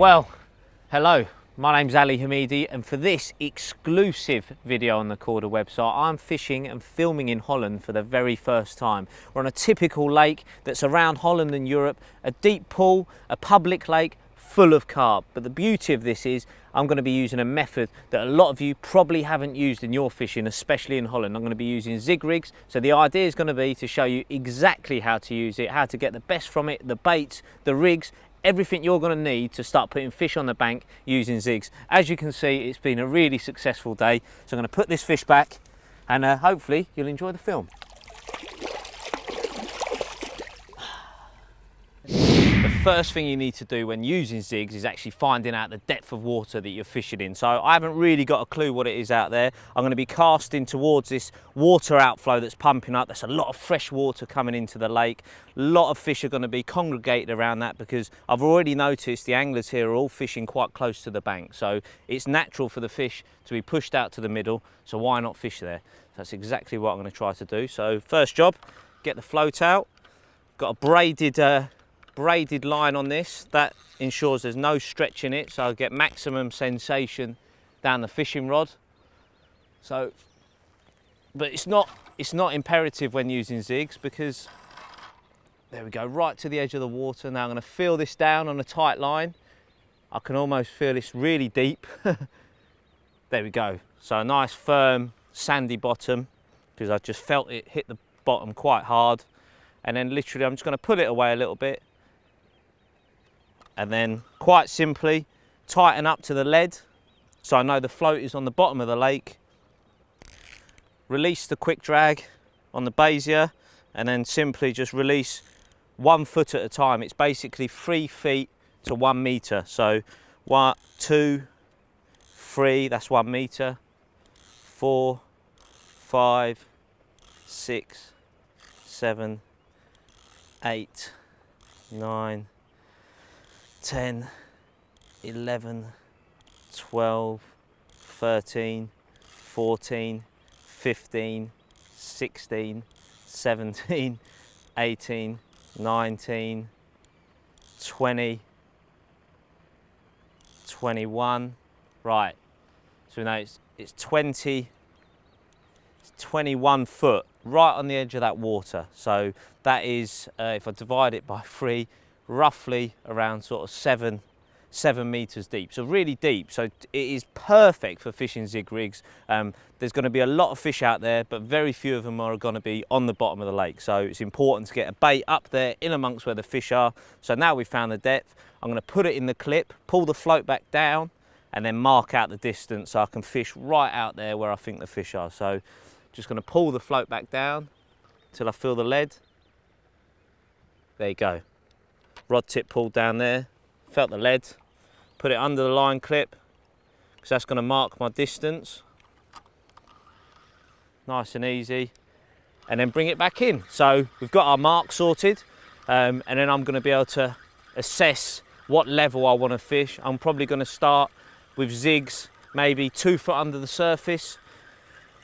Well, hello, my name's Ali Hamidi, and for this exclusive video on the Corda website, I'm fishing and filming in Holland for the very first time. We're on a typical lake that's around Holland and Europe, a deep pool, a public lake full of carp. But the beauty of this is I'm going to be using a method that a lot of you probably haven't used in your fishing, especially in Holland. I'm going to be using zig rigs. So the idea is going to be to show you exactly how to use it, how to get the best from it, the baits, the rigs, everything you're going to need to start putting fish on the bank using zigs. As you can see, it's been a really successful day. So I'm going to put this fish back and hopefully you'll enjoy the film. The first thing you need to do when using zigs is actually finding out the depth of water that you're fishing in. So I haven't really got a clue what it is out there. I'm going to be casting towards this water outflow that's pumping up. There's a lot of fresh water coming into the lake. A lot of fish are going to be congregated around that because I've already noticed the anglers here are all fishing quite close to the bank. So it's natural for the fish to be pushed out to the middle. So why not fish there? That's exactly what I'm going to try to do. So first job, get the float out. Got a braided line on this. That ensures there's no stretch in it, so I get maximum sensation down the fishing rod. So, but it's not imperative when using zigs, because there we go, right to the edge of the water. Now I'm going to feel this down on a tight line. I can almost feel this really deep. There we go. So a nice firm sandy bottom, because I just felt it hit the bottom quite hard. And then literally I'm just going to pull it away a little bit, and then quite simply tighten up to the lead so I know the float is on the bottom of the lake. Release the quick drag on the Bezier, and then simply just release 1 foot at a time. It's basically 3 feet to 1 meter. So 1, 2, 3, that's 1 meter, 4, 5, 6, 7, 8, 9, 10, 11, 12, 13, 14, 15, 16, 17, 18, 19, 20, 21. Right, so we know it's 21 foot right on the edge of that water. So that is, if I divide it by 3, roughly around sort of 7 meters deep. So really deep. So it is perfect for fishing zig rigs. There's going to be a lot of fish out there, but very few of them are going to be on the bottom of the lake. So it's important to get a bait up there in amongst where the fish are. So now we've found the depth, I'm going to put it in the clip, pull the float back down, and then mark out the distance so I can fish right out there where I think the fish are. So just going to pull the float back down till I feel the lead. There you go. Rod tip pulled down there, felt the lead, put it under the line clip because that's going to mark my distance. Nice and easy. And then bring it back in. So we've got our mark sorted, and then I'm going to be able to assess what level I want to fish. I'm probably going to start with zigs maybe 2 foot under the surface.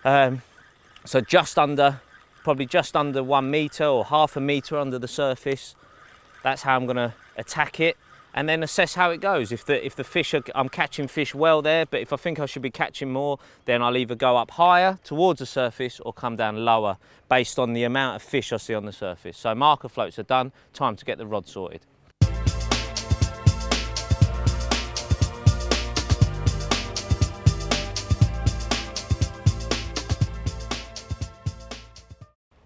So probably just under 1 meter or half a meter under the surface. That's how I'm going to attack it, and then assess how it goes. If the fish I'm catching fish well there, but if I think I should be catching more, then I'll either go up higher towards the surface or come down lower based on the amount of fish I see on the surface. So marker floats are done, time to get the rod sorted.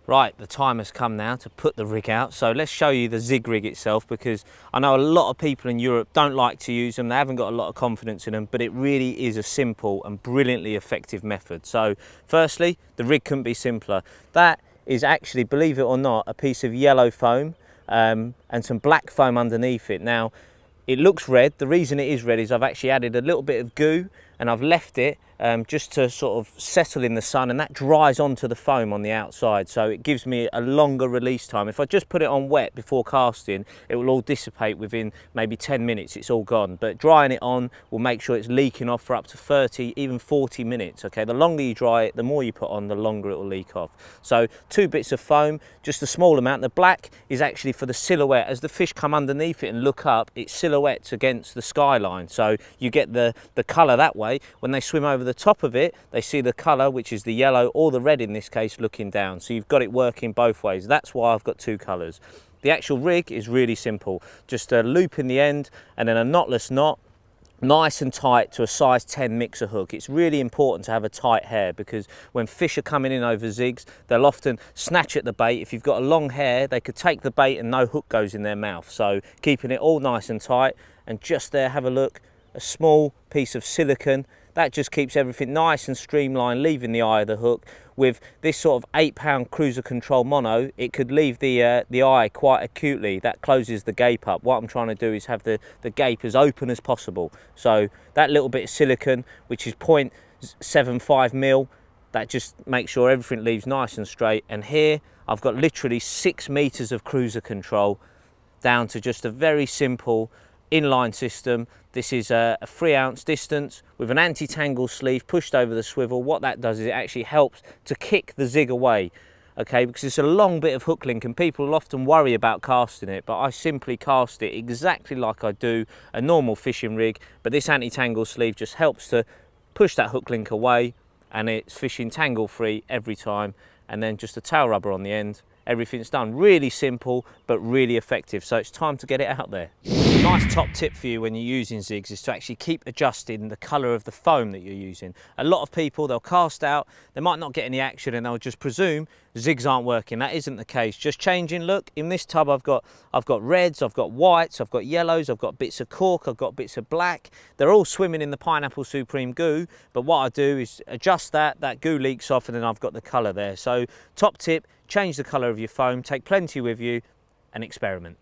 Right, the time has come now to put the rig out. So let's show you the zig rig itself, because I know a lot of people in Europe don't like to use them. They haven't got a lot of confidence in them, but it really is a simple and brilliantly effective method. So firstly, the rig couldn't be simpler. That is actually, believe it or not, a piece of yellow foam and some black foam underneath it. Now, it looks red. The reason it is red is I've actually added a little bit of goo and I've left it just to sort of settle in the sun, and that dries onto the foam on the outside, so it gives me a longer release time. If I just put it on wet before casting, it will all dissipate within maybe 10 minutes, it's all gone. But drying it on will make sure it's leaking off for up to 30, even 40 minutes, okay? The longer you dry it, the more you put on, the longer it will leak off. So 2 bits of foam, just a small amount. The black is actually for the silhouette. As the fish come underneath it and look up, it silhouettes against the skyline, so you get the colour that way. When they swim over the top of it, they see the colour, which is the yellow or the red in this case, looking down. So you've got it working both ways. That's why I've got 2 colours. The actual rig is really simple. Just a loop in the end and then a knotless knot, nice and tight to a size 10 mixer hook. It's really important to have a tight hair, because when fish are coming in over zigs, they'll often snatch at the bait. If you've got a long hair, they could take the bait and no hook goes in their mouth. So keeping it all nice and tight, and just there, have a look, a small piece of silicone. That just keeps everything nice and streamlined, leaving the eye of the hook. With this sort of 8-pound cruiser control mono, it could leave the eye quite acutely. That closes the gape up. What I'm trying to do is have the gape as open as possible. So that little bit of silicone, which is 0.75 mil, that just makes sure everything leaves nice and straight. And here I've got literally 6 meters of cruiser control down to just a very simple inline system. This is a 3-ounce distance with an anti-tangle sleeve pushed over the swivel. What that does is it actually helps to kick the zig away, okay, because it's a long bit of hook link and people will often worry about casting it, but I simply cast it exactly like I do a normal fishing rig, but this anti-tangle sleeve just helps to push that hook link away, and it's fishing tangle free every time. And then just a tail rubber on the end. Everything's done. Really simple, but really effective. So it's time to get it out there. Nice top tip for you when you're using zigs is to actually keep adjusting the colour of the foam that you're using. A lot of people, they'll cast out, they might not get any action and they'll just presume zigs aren't working. That isn't the case. Just changing. Look, in this tub I've got reds, I've got whites, I've got yellows, I've got bits of cork, I've got bits of black. They're all swimming in the Pineapple Supreme goo, but what I do is adjust that goo leaks off, and then I've got the colour there. So top tip, change the colour of your foam, take plenty with you and experiment.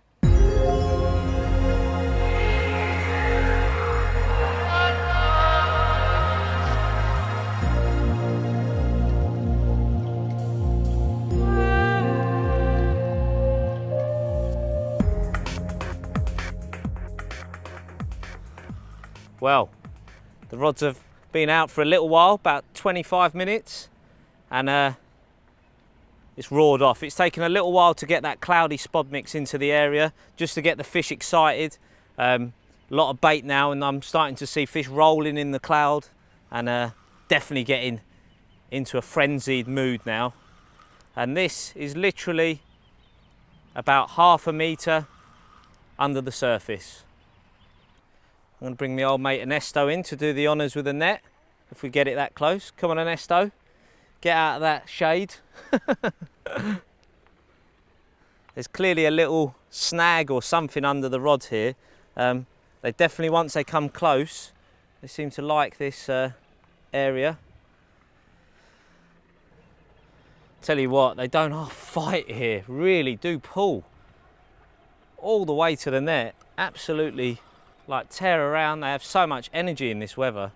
Well, the rods have been out for a little while, about 25 minutes, and it's roared off. It's taken a little while to get that cloudy spod mix into the area, just to get the fish excited. A lot of bait now, and I'm starting to see fish rolling in the cloud, and definitely getting into a frenzied mood now. And this is literally about ½ metre under the surface. I'm going to bring my old mate Ernesto in to do the honours with the net, if we get it that close. Come on, Ernesto, get out of that shade. There's clearly a little snag or something under the rod here. They definitely, once they come close, they seem to like this area. Tell you what, they don't fight here, really do pull all the way to the net. Absolutely, like, tear around. They have so much energy in this weather.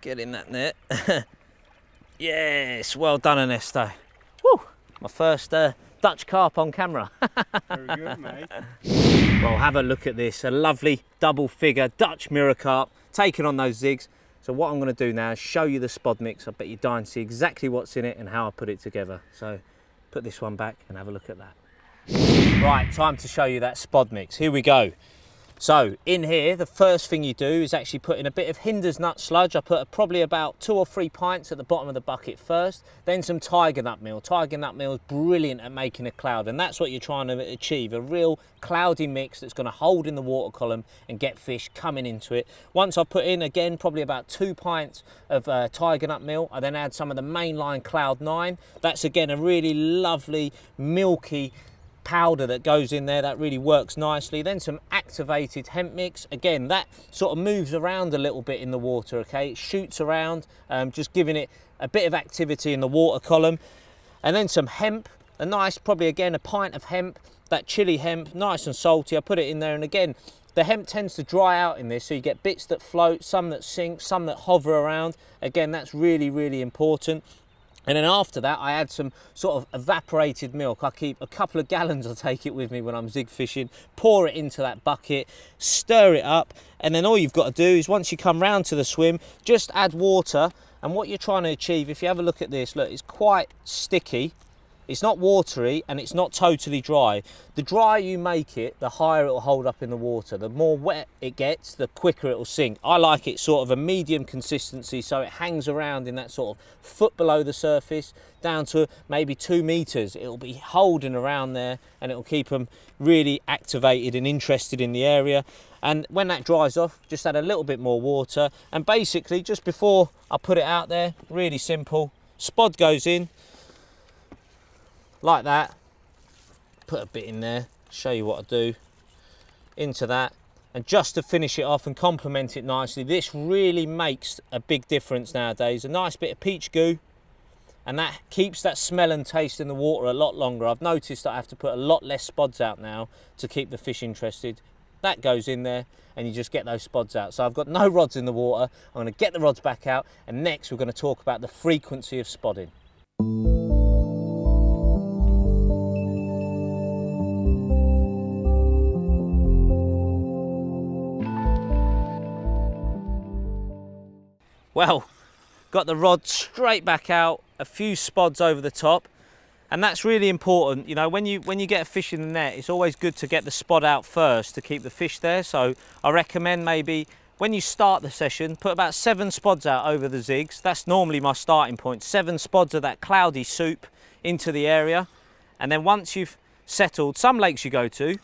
Get in that net. Yes, well done, Ernesto. Woo! My first Dutch carp on camera. Very good, mate. Well, have a look at this. A lovely double figure Dutch mirror carp taking on those zigs. So what I'm going to do now is show you the spod mix. I bet you're dying to see exactly what's in it and how I put it together. So put this one back and have a look at that. Right, time to show you that spod mix. Here we go. So in here, the first thing you do is actually put in a bit of Hinder's nut sludge. I put probably about 2 or 3 pints at the bottom of the bucket first, then some tiger nut meal. Tiger nut meal is brilliant at making a cloud, and that's what you're trying to achieve, a real cloudy mix that's going to hold in the water column and get fish coming into it. Once I put in, again, probably about 2 pints of tiger nut meal, I then add some of the mainline Cloud 9. That's again a really lovely, milky powder that goes in there that really works nicely. Then some activated hemp mix. Again, that sort of moves around a little bit in the water, okay? It shoots around, just giving it a bit of activity in the water column. And then some hemp, a nice, probably again a pint of hemp, that chili hemp, nice and salty. I put it in there, and again, The hemp tends to dry out in this, so you get bits that float, some that sink, some that hover around. Again, that's really, really important. And then after that, I add some sort of evaporated milk. I keep a couple of gallons, I take it with me when I'm zig fishing, pour it into that bucket, stir it up, and then all you've got to do is once you come round to the swim, just add water. And what you're trying to achieve, if you have a look at this, look, it's quite sticky. It's not watery and it's not totally dry. The drier you make it, the higher it will hold up in the water. The more wet it gets, the quicker it will sink. I like it sort of a medium consistency, so it hangs around in that sort of foot below the surface down to maybe 2 meters. It'll be holding around there and it'll keep them really activated and interested in the area. And when that dries off, just add a little bit more water. And basically, just before I put it out there, really simple, spod goes in, like that. Put a bit in there, show you what I do, into that. And just to finish it off and complement it nicely, this really makes a big difference nowadays. A nice bit of peach goo, and that keeps that smell and taste in the water a lot longer. I've noticed that I have to put a lot less spods out now to keep the fish interested. That goes in there and you just get those spods out. So I've got no rods in the water. I'm going to get the rods back out, and next we're going to talk about the frequency of spodding. Well, got the rod straight back out, a few spods over the top, and that's really important. You know, when you get a fish in the net, it's always good to get the spod out first to keep the fish there. So I recommend maybe when you start the session, put about 7 spods out over the zigs. That's normally my starting point. 7 spods of that cloudy soup into the area. And then once you've settled, some lakes you go to,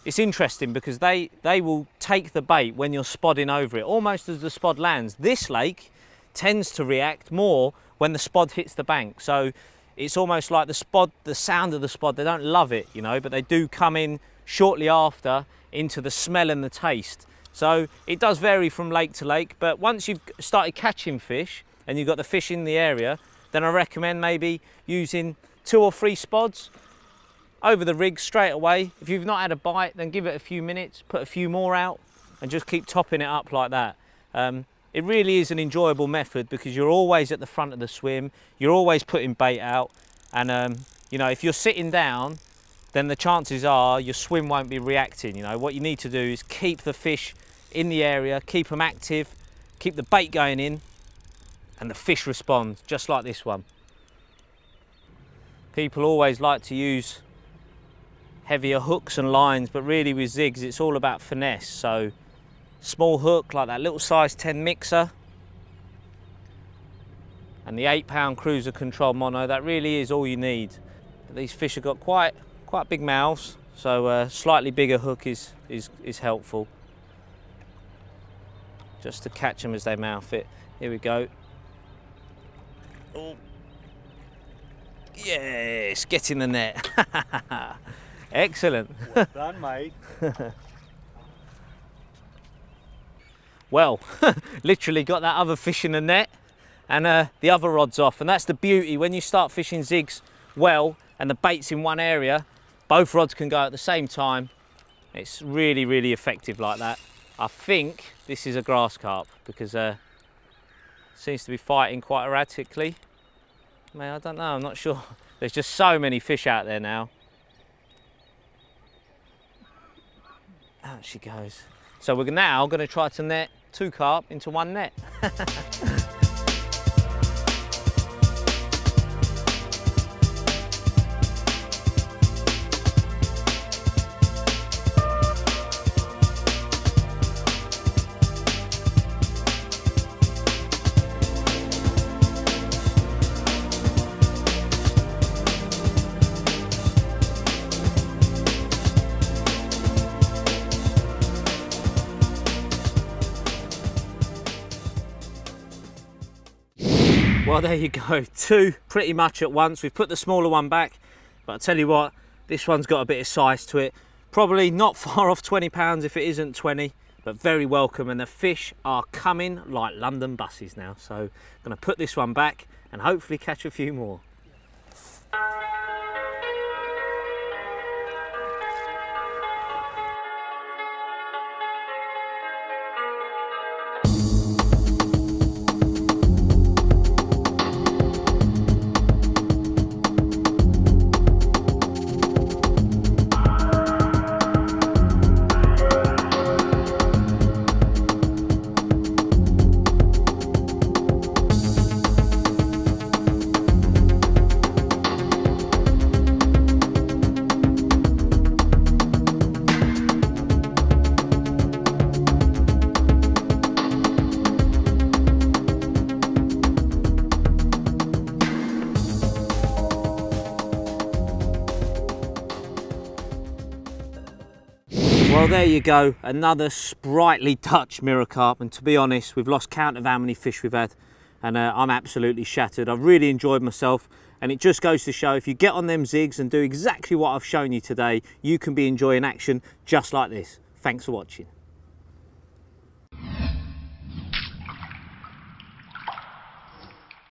it's interesting because they will take the bait when you're spodding over it, almost as the spod lands. This lake tends to react more when the spod hits the bank. So it's almost like the spod, the sound of the spod, they don't love it, you know, but they do come in shortly after into the smell and the taste. So it does vary from lake to lake, but once you've started catching fish and you've got the fish in the area, then I recommend maybe using 2 or 3 spods over the rig straight away. If you've not had a bite, then give it a few minutes, put a few more out, and just keep topping it up like that. It really is an enjoyable method because you're always at the front of the swim, you're always putting bait out, and you know, if you're sitting down, then the chances are your swim won't be reacting. You know, what you need to do is keep the fish in the area, keep them active, keep the bait going in, and the fish respond, just like this one. People always like to use heavier hooks and lines, but really with zigs it's all about finesse. So small hook like that little size 10 mixer and the 8-pound cruiser control mono, that really is all you need. But these fish have got quite big mouths, so a slightly bigger hook is helpful just to catch them as they mouth it. Here we go. Oh. Yes, get in the net. Excellent. Well done, mate. Well, literally got that other fish in the net and the other rod's off. And that's the beauty, when you start fishing zigs well and the bait's in one area, both rods can go at the same time. It's really, really effective like that. I think this is a grass carp because seems to be fighting quite erratically. Man, I don't know, I'm not sure. There's just so many fish out there now. Out she goes. So we're now going to try to net 2 carp into 1 net. Well, there you go, 2 pretty much at once. We've put the smaller one back, but I tell you what, this one's got a bit of size to it. Probably not far off 20 pounds if it isn't 20, but very welcome. And the fish are coming like London buses now. So I'm going to put this one back and hopefully catch a few more. Well, there you go, another sprightly touch mirror carp, and to be honest, we've lost count of how many fish we've had, and I'm absolutely shattered. I've really enjoyed myself, and it just goes to show if you get on them zigs and do exactly what I've shown you today, you can be enjoying action just like this. Thanks for watching.